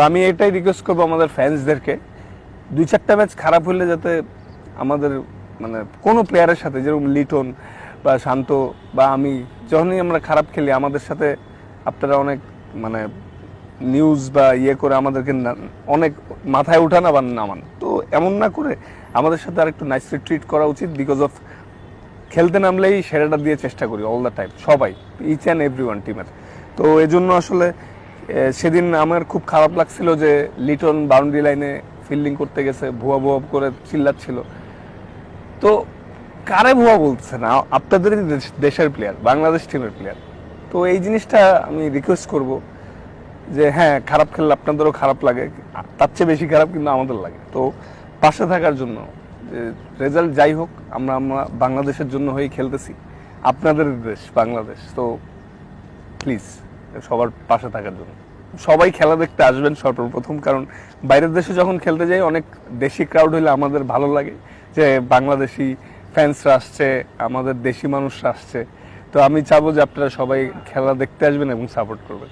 আমি এটাই রিকোয়েস্ট করবো আমাদের ফ্যান্সদেরকে, 2-4টা ম্যাচ খারাপ হলে যাতে আমাদের মানে কোনো প্লেয়ারের সাথে, যেরকম লিটন বা শান্ত বা আমি, যখনই আমরা খারাপ খেলি আমাদের সাথে আপনারা অনেক মানে নিউজ বা ইয়ে করে আমাদেরকে অনেক মাথায় উঠান আবার নামান, তো এমন না করে আমাদের সাথে আর একটু নাইসলি ট্রিট করা উচিত। বিকজ অফ খেলতে নামলেই সেরাটা দিয়ে চেষ্টা করি অল দ্য টাইম, সবাই, ইচ অ্যান্ড এভরি ওয়ান টিমের। তো এই জন্য আসলে সেদিন আমার খুব খারাপ লাগছিল যে লিটন বাউন্ডারি লাইনে ফিল্ডিং করতে গেছে, ভুয়া ভুয়া করে চিল্লাচ্ছিল। তো কারে ভুয়া বলছে না, আপনাদেরই দেশের প্লেয়ার, বাংলাদেশ টিমের প্লেয়ার। তো এই জিনিসটা আমি রিকোয়েস্ট করব যে হ্যাঁ, খারাপ খেললে আপনাদেরও খারাপ লাগে, তার চেয়ে বেশি খারাপ কিন্তু আমাদের লাগে। তো পাশে থাকার জন্য, যে রেজাল্ট যাই হোক, আমরা আমরা বাংলাদেশের জন্য হয়ে খেলতেছি, আপনাদের দেশ বাংলাদেশ। তো প্লিজ সবার পাশে থাকার জন্য সবাই খেলা দেখতে আসবেন সর্বপ্রথম, কারণ বাইরের দেশে যখন খেলতে যাই অনেক দেশি ক্রাউড হলে আমাদের ভালো লাগে যে বাংলাদেশি ফ্যান্সরা আসছে, আমাদের দেশি মানুষরা আসছে। তো আমি চাবো যে আপনারা সবাই খেলা দেখতে আসবেন এবং সাপোর্ট করবেন।